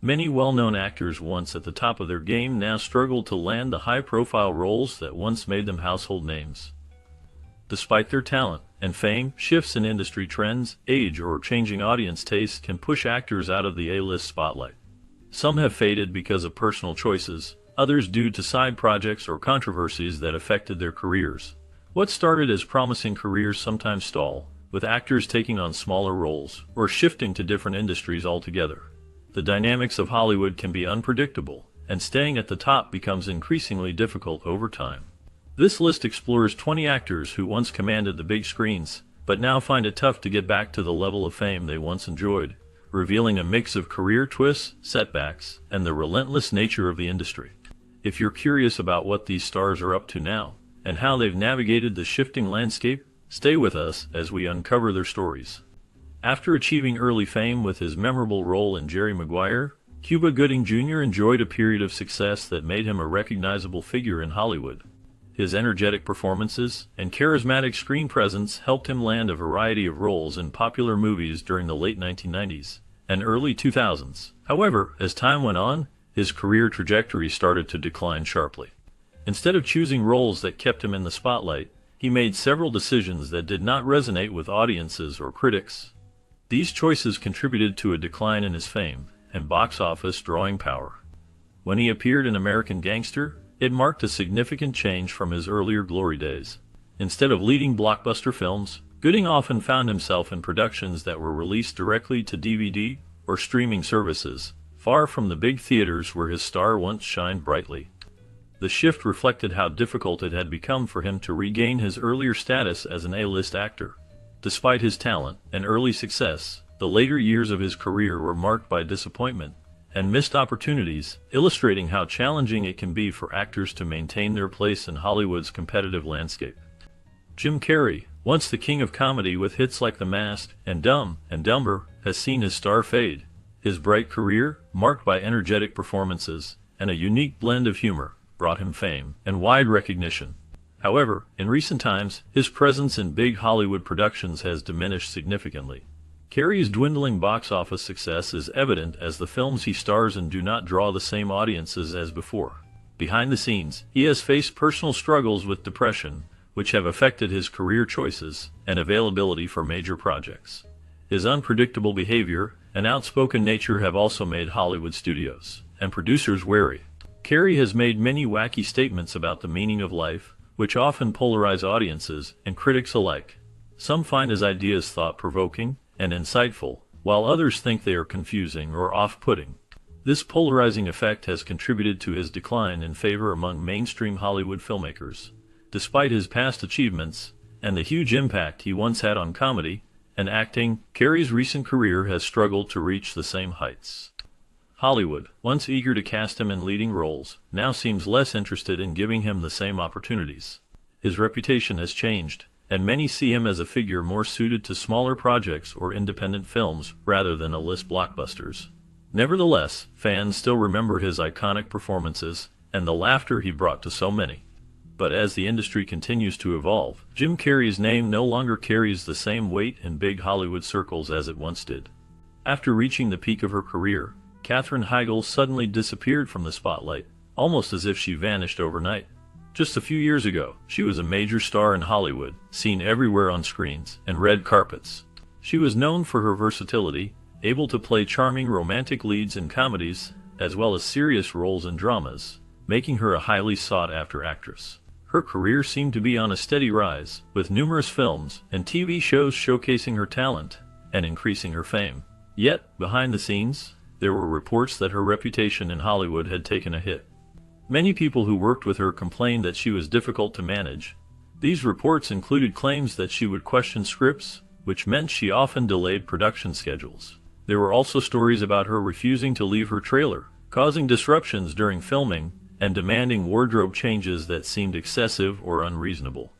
Many well-known actors once at the top of their game now struggle to land the high-profile roles that once made them household names. Despite their talent and fame, shifts in industry trends, age, or changing audience tastes can push actors out of the A-list spotlight. Some have faded because of personal choices, others due to side projects or controversies that affected their careers. What started as promising careers sometimes stall, with actors taking on smaller roles or shifting to different industries altogether. The dynamics of Hollywood can be unpredictable, and staying at the top becomes increasingly difficult over time. This list explores 20 actors who once commanded the big screens, but now find it tough to get back to the level of fame they once enjoyed, revealing a mix of career twists, setbacks, and the relentless nature of the industry. If you're curious about what these stars are up to now, and how they've navigated the shifting landscape, stay with us as we uncover their stories. After achieving early fame with his memorable role in Jerry Maguire, Cuba Gooding Jr. enjoyed a period of success that made him a recognizable figure in Hollywood. His energetic performances and charismatic screen presence helped him land a variety of roles in popular movies during the late 1990s and early 2000s. However, as time went on, his career trajectory started to decline sharply. Instead of choosing roles that kept him in the spotlight, he made several decisions that did not resonate with audiences or critics. These choices contributed to a decline in his fame and box office drawing power. When he appeared in American Gangster, it marked a significant change from his earlier glory days. Instead of leading blockbuster films, Gooding often found himself in productions that were released directly to DVD or streaming services, far from the big theaters where his star once shined brightly. The shift reflected how difficult it had become for him to regain his earlier status as an A-list actor. Despite his talent and early success, the later years of his career were marked by disappointment and missed opportunities, illustrating how challenging it can be for actors to maintain their place in Hollywood's competitive landscape. Jim Carrey, once the king of comedy with hits like The Mask and Dumb and Dumber, has seen his star fade. His bright career, marked by energetic performances and a unique blend of humor, brought him fame and wide recognition. However, in recent times, his presence in big Hollywood productions has diminished significantly. Carrey's dwindling box office success is evident as the films he stars in do not draw the same audiences as before. Behind the scenes, he has faced personal struggles with depression, which have affected his career choices and availability for major projects. His unpredictable behavior and outspoken nature have also made Hollywood studios and producers wary. Carrey has made many wacky statements about the meaning of life, which often polarize audiences and critics alike. Some find his ideas thought-provoking and insightful, while others think they are confusing or off-putting. This polarizing effect has contributed to his decline in favor among mainstream Hollywood filmmakers. Despite his past achievements and the huge impact he once had on comedy and acting, Carrey's recent career has struggled to reach the same heights. Hollywood, once eager to cast him in leading roles, now seems less interested in giving him the same opportunities. His reputation has changed, and many see him as a figure more suited to smaller projects or independent films rather than A-list blockbusters. Nevertheless, fans still remember his iconic performances and the laughter he brought to so many. But as the industry continues to evolve, Jim Carrey's name no longer carries the same weight in big Hollywood circles as it once did. After reaching the peak of her career, Katherine Heigl suddenly disappeared from the spotlight, almost as if she vanished overnight. Just a few years ago, she was a major star in Hollywood, seen everywhere on screens and red carpets. She was known for her versatility, able to play charming romantic leads in comedies, as well as serious roles in dramas, making her a highly sought-after actress. Her career seemed to be on a steady rise, with numerous films and TV shows showcasing her talent and increasing her fame. Yet, behind the scenes, there were reports that her reputation in Hollywood had taken a hit. Many people who worked with her complained that she was difficult to manage. These reports included claims that she would question scripts, which meant she often delayed production schedules. There were also stories about her refusing to leave her trailer, causing disruptions during filming, and demanding wardrobe changes that seemed excessive or unreasonable.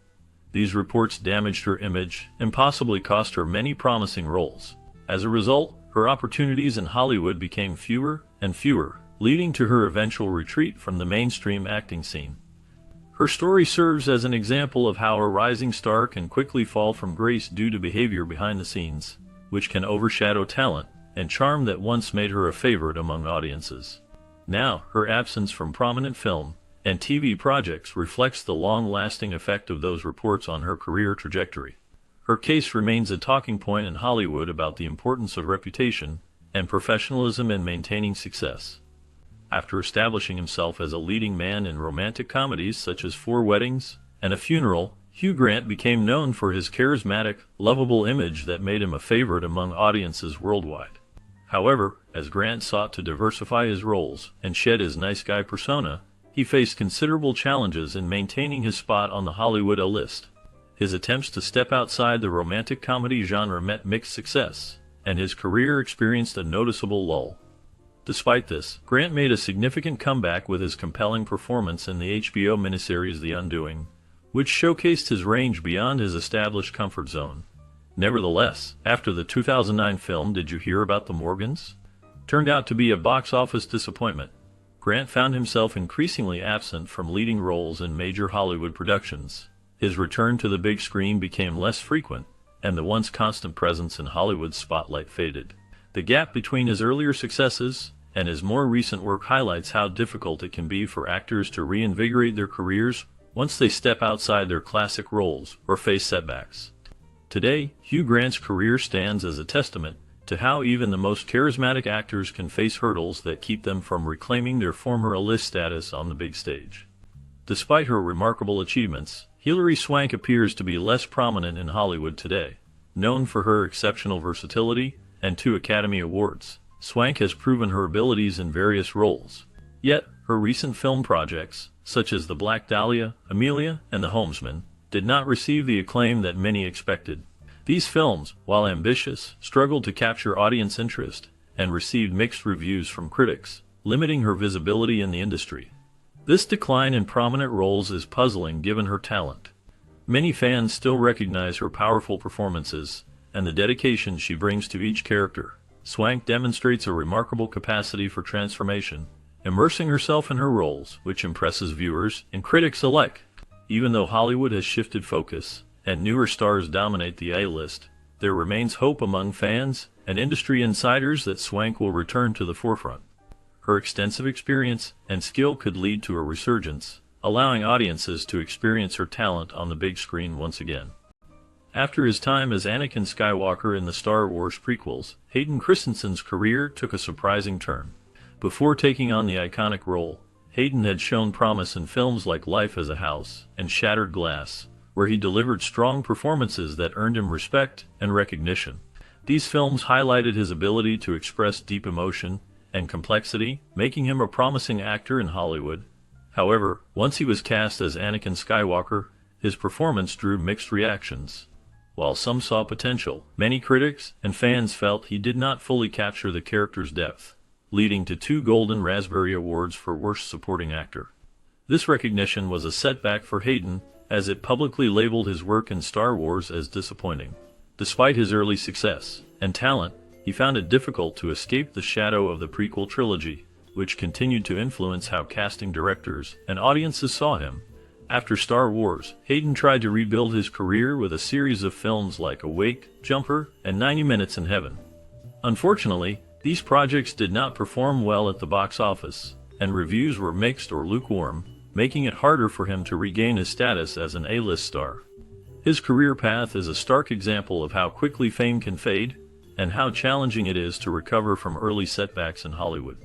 These reports damaged her image and possibly cost her many promising roles. As a result, her opportunities in Hollywood became fewer and fewer, leading to her eventual retreat from the mainstream acting scene. Her story serves as an example of how a rising star can quickly fall from grace due to behavior behind the scenes, which can overshadow talent and charm that once made her a favorite among audiences. Now, her absence from prominent film and TV projects reflects the long-lasting effect of those reports on her career trajectory. Her case remains a talking point in Hollywood about the importance of reputation and professionalism in maintaining success. After establishing himself as a leading man in romantic comedies such as Four Weddings and A Funeral, Hugh Grant became known for his charismatic, lovable image that made him a favorite among audiences worldwide. However, as Grant sought to diversify his roles and shed his nice guy persona, he faced considerable challenges in maintaining his spot on the Hollywood A-list. His attempts to step outside the romantic comedy genre met mixed success, and his career experienced a noticeable lull. Despite this, Grant made a significant comeback with his compelling performance in the HBO miniseries The Undoing, which showcased his range beyond his established comfort zone. Nevertheless, after the 2009 film Did You Hear About the Morgans? Turned out to be a box office disappointment, Grant found himself increasingly absent from leading roles in major Hollywood productions. His return to the big screen became less frequent, and the once constant presence in Hollywood's spotlight faded. The gap between his earlier successes and his more recent work highlights how difficult it can be for actors to reinvigorate their careers once they step outside their classic roles or face setbacks. Today, Hugh Grant's career stands as a testament to how even the most charismatic actors can face hurdles that keep them from reclaiming their former A-list status on the big stage. Despite her remarkable achievements, Hilary Swank appears to be less prominent in Hollywood today. Known for her exceptional versatility and 2 Academy Awards, Swank has proven her abilities in various roles. Yet, her recent film projects, such as The Black Dahlia, Amelia, and The Homesman, did not receive the acclaim that many expected. These films, while ambitious, struggled to capture audience interest and received mixed reviews from critics, limiting her visibility in the industry. This decline in prominent roles is puzzling given her talent. Many fans still recognize her powerful performances and the dedication she brings to each character. Swank demonstrates a remarkable capacity for transformation, immersing herself in her roles, which impresses viewers and critics alike. Even though Hollywood has shifted focus and newer stars dominate the A-list, there remains hope among fans and industry insiders that Swank will return to the forefront. Her extensive experience and skill could lead to a resurgence, allowing audiences to experience her talent on the big screen once again. After his time as Anakin Skywalker in the Star Wars prequels, Hayden Christensen's career took a surprising turn. Before taking on the iconic role, Hayden had shown promise in films like Life as a House and Shattered Glass, where he delivered strong performances that earned him respect and recognition. These films highlighted his ability to express deep emotion and complexity, making him a promising actor in Hollywood. However, once he was cast as Anakin Skywalker, his performance drew mixed reactions. While some saw potential, many critics and fans felt he did not fully capture the character's depth, leading to 2 Golden Raspberry Awards for Worst Supporting Actor. This recognition was a setback for Hayden, as it publicly labeled his work in Star Wars as disappointing. Despite his early success and talent, he found it difficult to escape the shadow of the prequel trilogy, which continued to influence how casting directors and audiences saw him. After Star Wars, Hayden tried to rebuild his career with a series of films like Awake, Jumper, and 90 Minutes in Heaven. Unfortunately, these projects did not perform well at the box office, and reviews were mixed or lukewarm, making it harder for him to regain his status as an A-list star. His career path is a stark example of how quickly fame can fade, and how challenging it is to recover from early setbacks in Hollywood.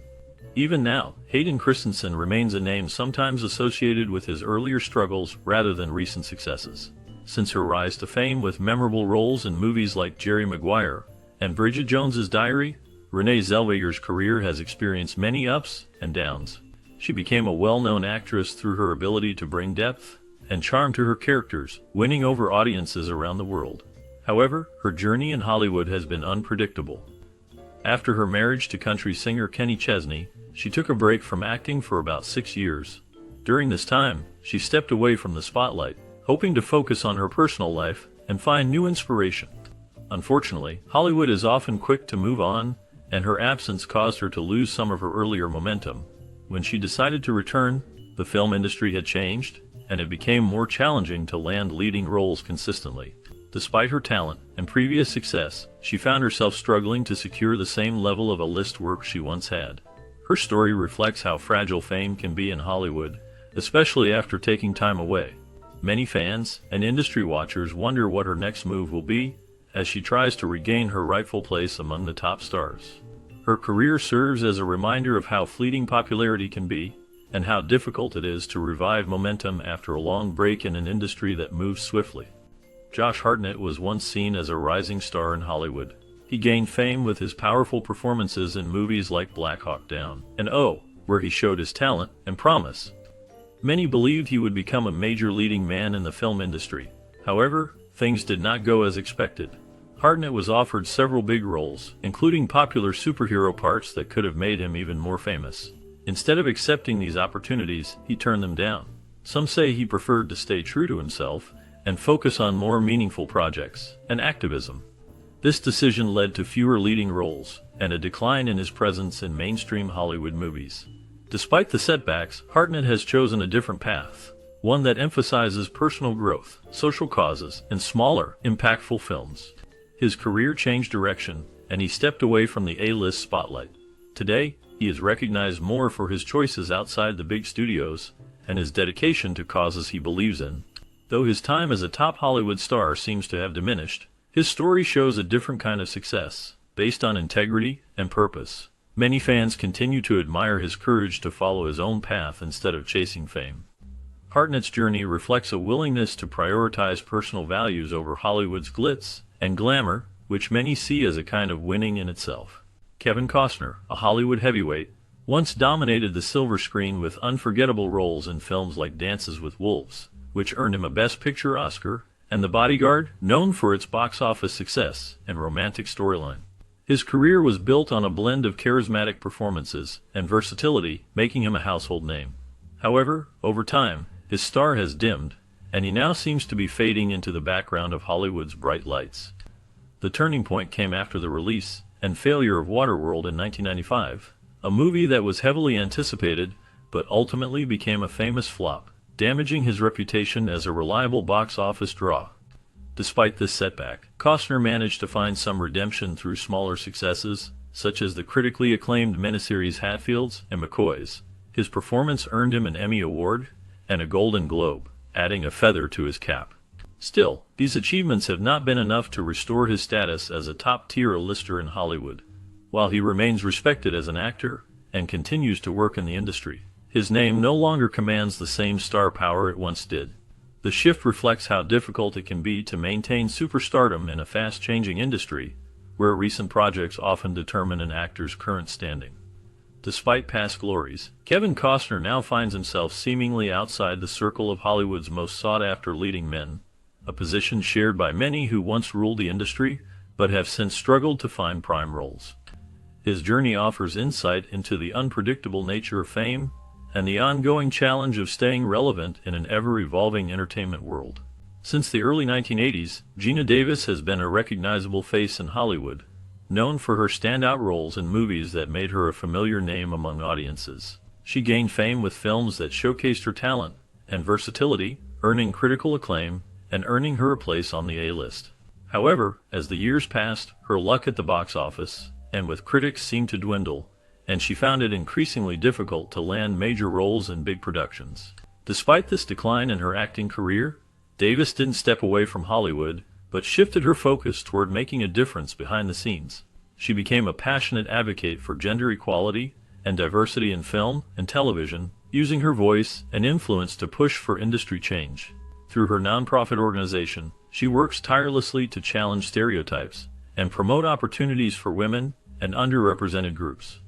Even now, Hayden Christensen remains a name sometimes associated with his earlier struggles rather than recent successes. Since her rise to fame with memorable roles in movies like Jerry Maguire and Bridget Jones's Diary, Renee Zellweger's career has experienced many ups and downs. She became a well-known actress through her ability to bring depth and charm to her characters, winning over audiences around the world. However, her journey in Hollywood has been unpredictable. After her marriage to country singer Kenny Chesney, she took a break from acting for about 6 years. During this time, she stepped away from the spotlight, hoping to focus on her personal life and find new inspiration. Unfortunately, Hollywood is often quick to move on, and her absence caused her to lose some of her earlier momentum. When she decided to return, the film industry had changed, and it became more challenging to land leading roles consistently. Despite her talent and previous success, she found herself struggling to secure the same level of A-list work she once had. Her story reflects how fragile fame can be in Hollywood, especially after taking time away. Many fans and industry watchers wonder what her next move will be as she tries to regain her rightful place among the top stars. Her career serves as a reminder of how fleeting popularity can be and how difficult it is to revive momentum after a long break in an industry that moves swiftly. Josh Hartnett was once seen as a rising star in Hollywood. He gained fame with his powerful performances in movies like Black Hawk Down and O, where he showed his talent and promise. Many believed he would become a major leading man in the film industry. However, things did not go as expected. Hartnett was offered several big roles, including popular superhero parts that could have made him even more famous. Instead of accepting these opportunities, he turned them down. Some say he preferred to stay true to himself and focus on more meaningful projects and activism. This decision led to fewer leading roles and a decline in his presence in mainstream Hollywood movies. Despite the setbacks, Hartnett has chosen a different path, one that emphasizes personal growth, social causes, and smaller, impactful films. His career changed direction, and he stepped away from the A-list spotlight. Today, he is recognized more for his choices outside the big studios and his dedication to causes he believes in. Though his time as a top Hollywood star seems to have diminished, his story shows a different kind of success, based on integrity and purpose. Many fans continue to admire his courage to follow his own path instead of chasing fame. Hartnett's journey reflects a willingness to prioritize personal values over Hollywood's glitz and glamour, which many see as a kind of winning in itself. Kevin Costner, a Hollywood heavyweight, once dominated the silver screen with unforgettable roles in films like Dances with Wolves, which earned him a Best Picture Oscar, and The Bodyguard, known for its box office success and romantic storyline. His career was built on a blend of charismatic performances and versatility, making him a household name. However, over time, his star has dimmed, and he now seems to be fading into the background of Hollywood's bright lights. The turning point came after the release and failure of Waterworld in 1995, a movie that was heavily anticipated but ultimately became a famous flop, damaging his reputation as a reliable box office draw. Despite this setback, Costner managed to find some redemption through smaller successes, such as the critically acclaimed miniseries Hatfields and McCoys. His performance earned him an Emmy Award and a Golden Globe, adding a feather to his cap. Still, these achievements have not been enough to restore his status as a top-tier A-lister in Hollywood. While he remains respected as an actor and continues to work in the industry, his name no longer commands the same star power it once did. The shift reflects how difficult it can be to maintain superstardom in a fast-changing industry, where recent projects often determine an actor's current standing. Despite past glories, Kevin Costner now finds himself seemingly outside the circle of Hollywood's most sought-after leading men, a position shared by many who once ruled the industry but have since struggled to find prime roles. His journey offers insight into the unpredictable nature of fame and the ongoing challenge of staying relevant in an ever-evolving entertainment world. Since the early 1980s, Geena Davis has been a recognizable face in Hollywood, known for her standout roles in movies that made her a familiar name among audiences. She gained fame with films that showcased her talent and versatility, earning critical acclaim and earning her a place on the A-list. However, as the years passed, her luck at the box office and with critics seemed to dwindle, and she found it increasingly difficult to land major roles in big productions. Despite this decline in her acting career, Davis didn't step away from Hollywood, but shifted her focus toward making a difference behind the scenes. She became a passionate advocate for gender equality and diversity in film and television, using her voice and influence to push for industry change. Through her nonprofit organization, she works tirelessly to challenge stereotypes and promote opportunities for women and underrepresented groups.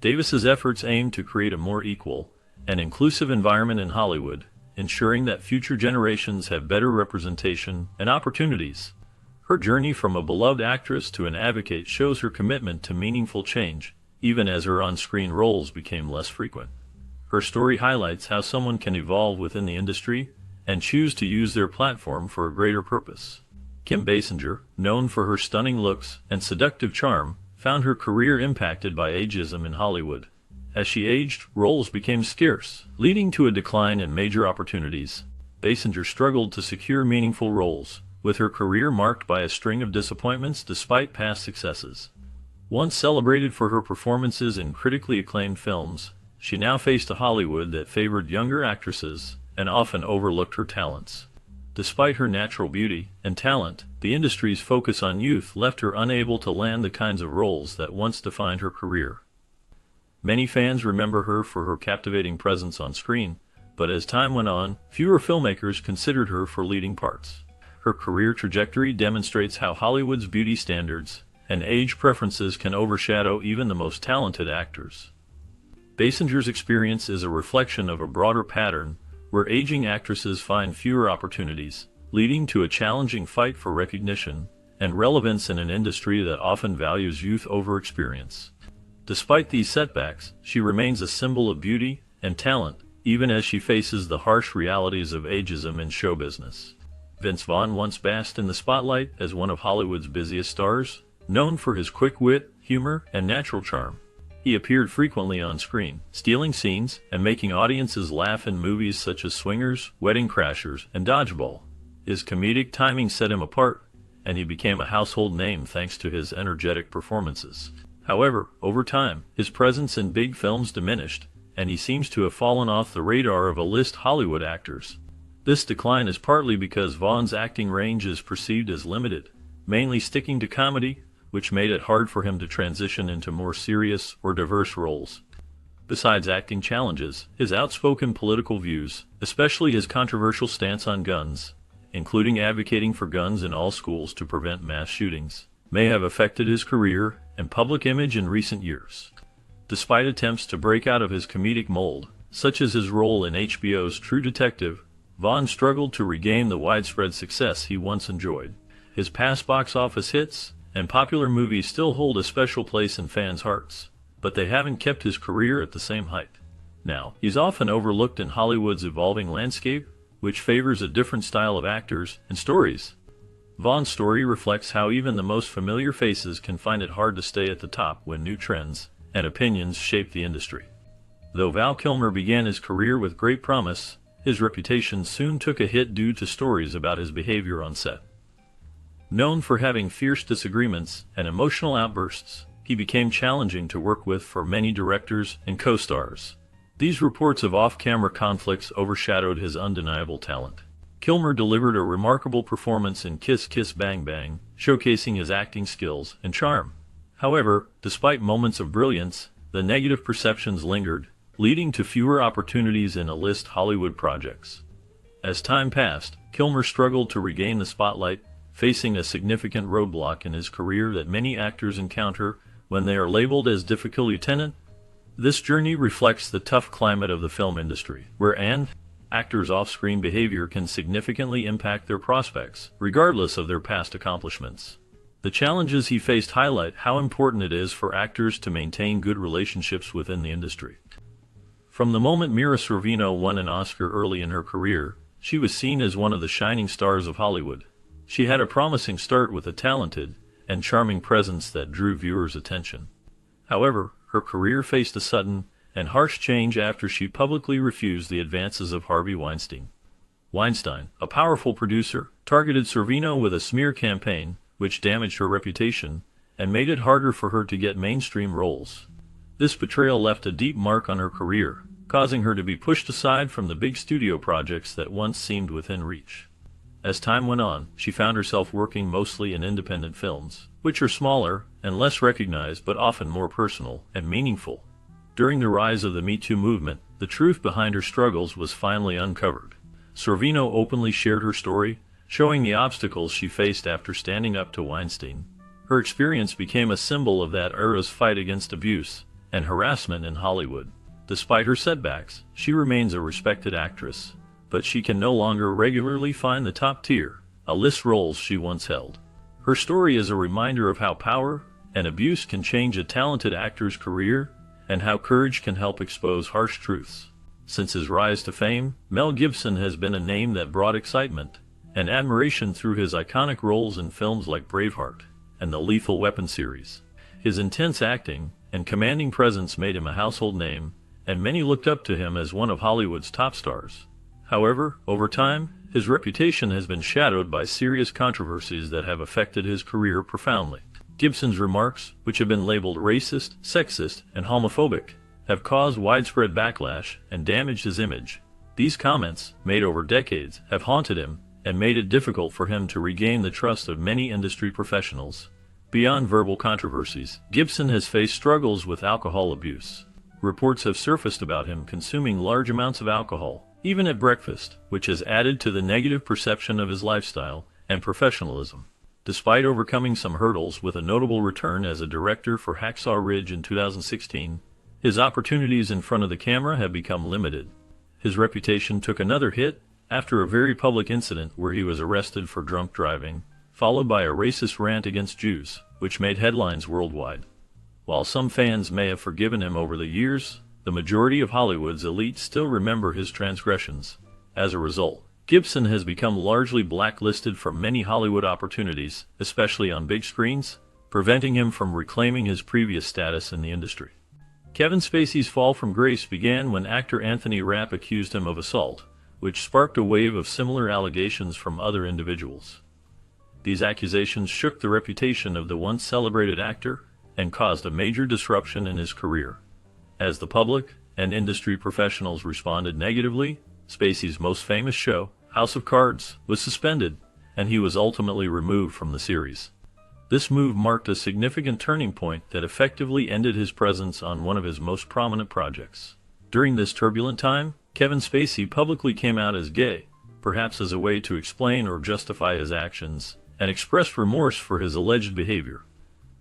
Davis's efforts aim to create a more equal and inclusive environment in Hollywood, ensuring that future generations have better representation and opportunities. Her journey from a beloved actress to an advocate shows her commitment to meaningful change, even as her on-screen roles became less frequent. Her story highlights how someone can evolve within the industry and choose to use their platform for a greater purpose. Kim Basinger, known for her stunning looks and seductive charm, found her career impacted by ageism in Hollywood. As she aged, roles became scarce, leading to a decline in major opportunities. Basinger struggled to secure meaningful roles, with her career marked by a string of disappointments despite past successes. Once celebrated for her performances in critically acclaimed films, she now faced a Hollywood that favored younger actresses and often overlooked her talents. Despite her natural beauty and talent, the industry's focus on youth left her unable to land the kinds of roles that once defined her career. Many fans remember her for her captivating presence on screen, but as time went on, fewer filmmakers considered her for leading parts. Her career trajectory demonstrates how Hollywood's beauty standards and age preferences can overshadow even the most talented actors. Basinger's experience is a reflection of a broader pattern where aging actresses find fewer opportunities, leading to a challenging fight for recognition and relevance in an industry that often values youth over experience. Despite these setbacks, she remains a symbol of beauty and talent, even as she faces the harsh realities of ageism in show business. Vince Vaughn once basked in the spotlight as one of Hollywood's busiest stars, known for his quick wit, humor, and natural charm. He appeared frequently on screen, stealing scenes and making audiences laugh in movies such as Swingers, Wedding Crashers, and Dodgeball. His comedic timing set him apart, and he became a household name thanks to his energetic performances. However, over time, his presence in big films diminished, and he seems to have fallen off the radar of A-list Hollywood actors. This decline is partly because Vaughn's acting range is perceived as limited, mainly sticking to comedy, which made it hard for him to transition into more serious or diverse roles. Besides acting challenges, his outspoken political views, especially his controversial stance on guns, including advocating for guns in all schools to prevent mass shootings, may have affected his career and public image in recent years. Despite attempts to break out of his comedic mold, such as his role in HBO's True Detective, Vaughn struggled to regain the widespread success he once enjoyed. His past box office hits and popular movies still hold a special place in fans' hearts, but they haven't kept his career at the same height. Now, he's often overlooked in Hollywood's evolving landscape, which favors a different style of actors and stories. Vaughn's story reflects how even the most familiar faces can find it hard to stay at the top when new trends and opinions shape the industry. Though Val Kilmer began his career with great promise, his reputation soon took a hit due to stories about his behavior on set. Known for having fierce disagreements and emotional outbursts, he became challenging to work with for many directors and co-stars. These reports of off-camera conflicts overshadowed his undeniable talent. Kilmer delivered a remarkable performance in Kiss Kiss Bang Bang, showcasing his acting skills and charm. However, despite moments of brilliance, the negative perceptions lingered, leading to fewer opportunities in A-list Hollywood projects. As time passed, Kilmer struggled to regain the spotlight, facing a significant roadblock in his career that many actors encounter when they are labeled as difficult lieutenant. This journey reflects the tough climate of the film industry, where actors' off-screen behavior can significantly impact their prospects, regardless of their past accomplishments. The challenges he faced highlight how important it is for actors to maintain good relationships within the industry. From the moment Mira Sorvino won an Oscar early in her career, she was seen as one of the shining stars of Hollywood. She had a promising start with a talented and charming presence that drew viewers' attention. However, her career faced a sudden and harsh change after she publicly refused the advances of Harvey Weinstein. Weinstein, a powerful producer, targeted Sorvino with a smear campaign, which damaged her reputation and made it harder for her to get mainstream roles. This betrayal left a deep mark on her career, causing her to be pushed aside from the big studio projects that once seemed within reach. As time went on, she found herself working mostly in independent films, which are smaller and less recognized but often more personal and meaningful. During the rise of the Me Too movement, the truth behind her struggles was finally uncovered. Sorvino openly shared her story, showing the obstacles she faced after standing up to Weinstein. Her experience became a symbol of that era's fight against abuse and harassment in Hollywood. Despite her setbacks, she remains a respected actress, but she can no longer regularly find the top-tier A-list roles she once held. Her story is a reminder of how power and abuse can change a talented actor's career and how courage can help expose harsh truths. Since his rise to fame, Mel Gibson has been a name that brought excitement and admiration through his iconic roles in films like Braveheart and the Lethal Weapon series. His intense acting and commanding presence made him a household name, and many looked up to him as one of Hollywood's top stars. However, over time, His reputation has been shadowed by serious controversies that have affected his career profoundly. Gibson's remarks, which have been labeled racist, sexist, and homophobic, have caused widespread backlash and damaged his image. These comments, made over decades, have haunted him and made it difficult for him to regain the trust of many industry professionals. Beyond verbal controversies, Gibson has faced struggles with alcohol abuse. Reports have surfaced about him consuming large amounts of alcohol, even at breakfast, which has added to the negative perception of his lifestyle and professionalism. Despite overcoming some hurdles with a notable return as a director for Hacksaw Ridge in 2016, his opportunities in front of the camera have become limited. His reputation took another hit after a very public incident where he was arrested for drunk driving, followed by a racist rant against Jews, which made headlines worldwide. While some fans may have forgiven him over the years, the majority of Hollywood's elite still remember his transgressions. As a result, Gibson has become largely blacklisted from many Hollywood opportunities, especially on big screens, preventing him from reclaiming his previous status in the industry. Kevin Spacey's fall from grace began when actor Anthony Rapp accused him of assault, which sparked a wave of similar allegations from other individuals. These accusations shook the reputation of the once celebrated actor and caused a major disruption in his career. As the public and industry professionals responded negatively, Spacey's most famous show, House of Cards, was suspended, and he was ultimately removed from the series. This move marked a significant turning point that effectively ended his presence on one of his most prominent projects. During this turbulent time, Kevin Spacey publicly came out as gay, perhaps as a way to explain or justify his actions, and expressed remorse for his alleged behavior.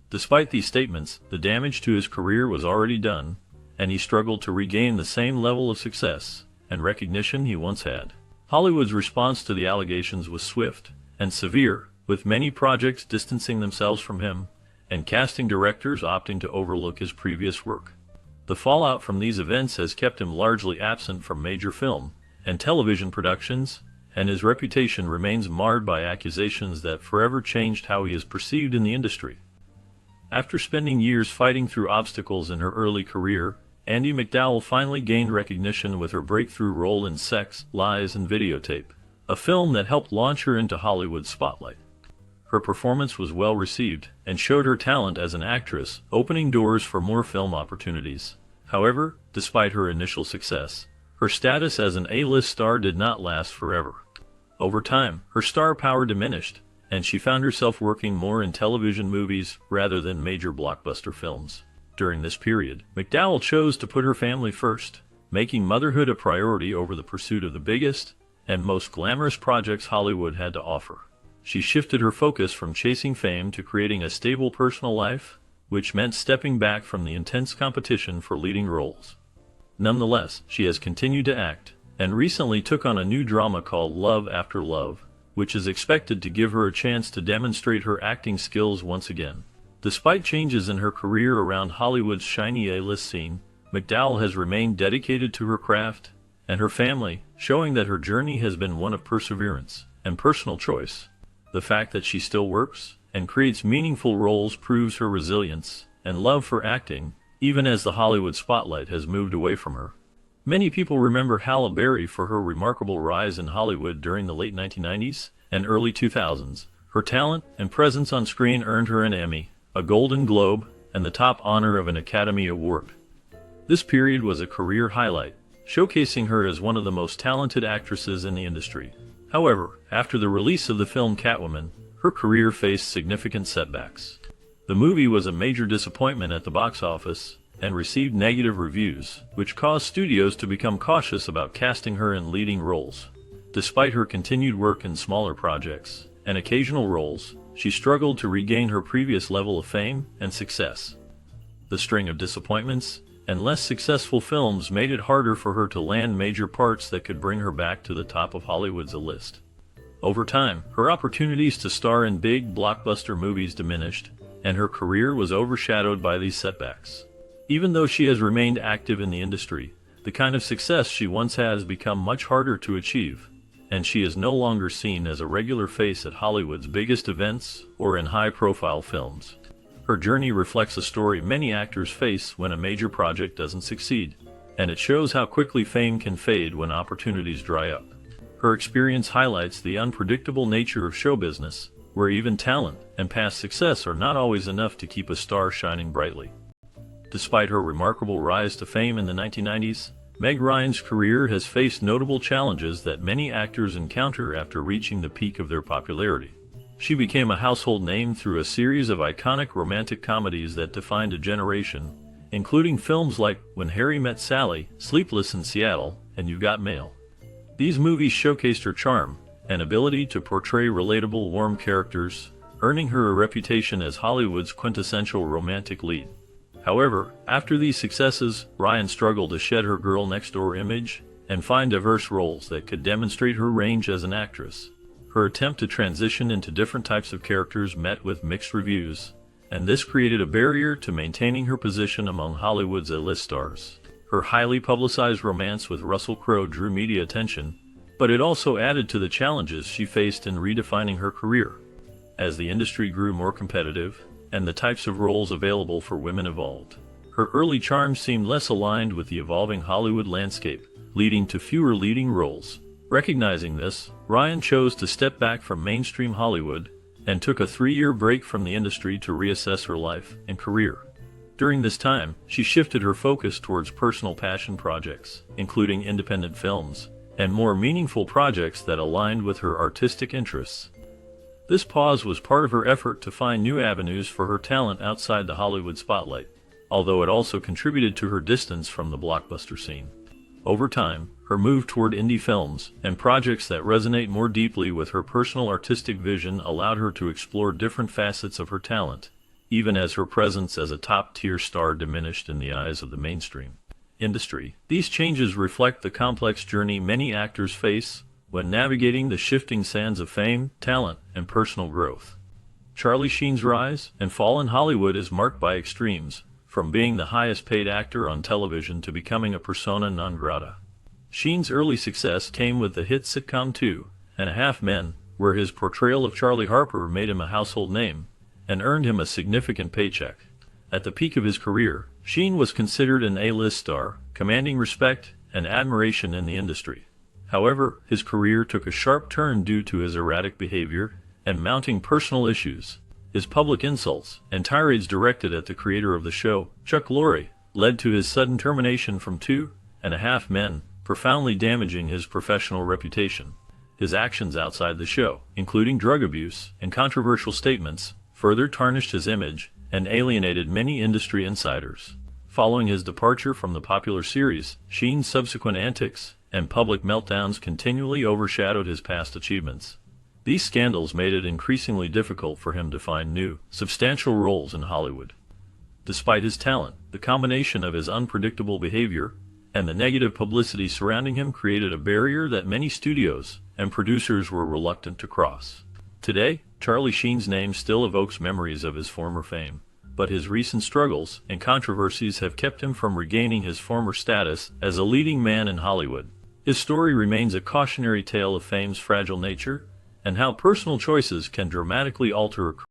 Despite these statements, the damage to his career was already done, and he struggled to regain the same level of success and recognition he once had. Hollywood's response to the allegations was swift and severe, with many projects distancing themselves from him and casting directors opting to overlook his previous work. The fallout from these events has kept him largely absent from major film and television productions, and his reputation remains marred by accusations that forever changed how he is perceived in the industry. After spending years fighting through obstacles in her early career, Andie MacDowell finally gained recognition with her breakthrough role in Sex, Lies, and Videotape, a film that helped launch her into Hollywood's spotlight. Her performance was well received and showed her talent as an actress, opening doors for more film opportunities. However, despite her initial success, her status as an A-list star did not last forever. Over time, her star power diminished, and she found herself working more in television movies rather than major blockbuster films. During this period, MacDowell chose to put her family first, making motherhood a priority over the pursuit of the biggest and most glamorous projects Hollywood had to offer. She shifted her focus from chasing fame to creating a stable personal life, which meant stepping back from the intense competition for leading roles. Nonetheless, she has continued to act, and recently took on a new drama called Love After Love, which is expected to give her a chance to demonstrate her acting skills once again. Despite changes in her career around Hollywood's shiny A-list scene, MacDowell has remained dedicated to her craft and her family, showing that her journey has been one of perseverance and personal choice. The fact that she still works and creates meaningful roles proves her resilience and love for acting, even as the Hollywood spotlight has moved away from her. Many people remember Halle Berry for her remarkable rise in Hollywood during the late 1990s and early 2000s. Her talent and presence on screen earned her an Emmy, a Golden Globe, and the top honor of an Academy Award. This period was a career highlight, showcasing her as one of the most talented actresses in the industry. However, after the release of the film Catwoman, her career faced significant setbacks. The movie was a major disappointment at the box office and received negative reviews, which caused studios to become cautious about casting her in leading roles. Despite her continued work in smaller projects and occasional roles, she struggled to regain her previous level of fame and success. The string of disappointments and less successful films made it harder for her to land major parts that could bring her back to the top of Hollywood's list. Over time, her opportunities to star in big blockbuster movies diminished, and her career was overshadowed by these setbacks. Even though she has remained active in the industry, the kind of success she once had has become much harder to achieve, and she is no longer seen as a regular face at Hollywood's biggest events or in high-profile films. Her journey reflects a story many actors face when a major project doesn't succeed, and it shows how quickly fame can fade when opportunities dry up. Her experience highlights the unpredictable nature of show business, where even talent and past success are not always enough to keep a star shining brightly. Despite her remarkable rise to fame in the 1990s, Meg Ryan's career has faced notable challenges that many actors encounter after reaching the peak of their popularity. She became a household name through a series of iconic romantic comedies that defined a generation, including films like When Harry Met Sally, Sleepless in Seattle, and You Got Mail. These movies showcased her charm and ability to portray relatable, warm characters, earning her a reputation as Hollywood's quintessential romantic lead. However, after these successes, Ryan struggled to shed her girl-next-door image and find diverse roles that could demonstrate her range as an actress. Her attempt to transition into different types of characters met with mixed reviews, and this created a barrier to maintaining her position among Hollywood's A-list stars. Her highly publicized romance with Russell Crowe drew media attention, but it also added to the challenges she faced in redefining her career. As the industry grew more competitive, and the types of roles available for women evolved, her early charm seemed less aligned with the evolving Hollywood landscape, leading to fewer leading roles. Recognizing this, Ryan chose to step back from mainstream Hollywood and took a 3-year break from the industry to reassess her life and career. During this time, she shifted her focus towards personal passion projects, including independent films, and more meaningful projects that aligned with her artistic interests. This pause was part of her effort to find new avenues for her talent outside the Hollywood spotlight, although it also contributed to her distance from the blockbuster scene. Over time, her move toward indie films and projects that resonate more deeply with her personal artistic vision allowed her to explore different facets of her talent, even as her presence as a top-tier star diminished in the eyes of the mainstream industry. These changes reflect the complex journey many actors face when navigating the shifting sands of fame, talent, and personal growth. Charlie Sheen's rise and fall in Hollywood is marked by extremes, from being the highest-paid actor on television to becoming a persona non grata. Sheen's early success came with the hit sitcom 2.5 Men, where his portrayal of Charlie Harper made him a household name and earned him a significant paycheck. At the peak of his career, Sheen was considered an A-list star, commanding respect and admiration in the industry. However, his career took a sharp turn due to his erratic behavior and mounting personal issues. His public insults and tirades directed at the creator of the show, Chuck Lorre, led to his sudden termination from 2.5 Men, profoundly damaging his professional reputation. His actions outside the show, including drug abuse and controversial statements, further tarnished his image and alienated many industry insiders. Following his departure from the popular series, Sheen's subsequent antics and public meltdowns continually overshadowed his past achievements. These scandals made it increasingly difficult for him to find new, substantial roles in Hollywood. Despite his talent, the combination of his unpredictable behavior and the negative publicity surrounding him created a barrier that many studios and producers were reluctant to cross. Today, Charlie Sheen's name still evokes memories of his former fame, but his recent struggles and controversies have kept him from regaining his former status as a leading man in Hollywood. His story remains a cautionary tale of fame's fragile nature and how personal choices can dramatically alter a career.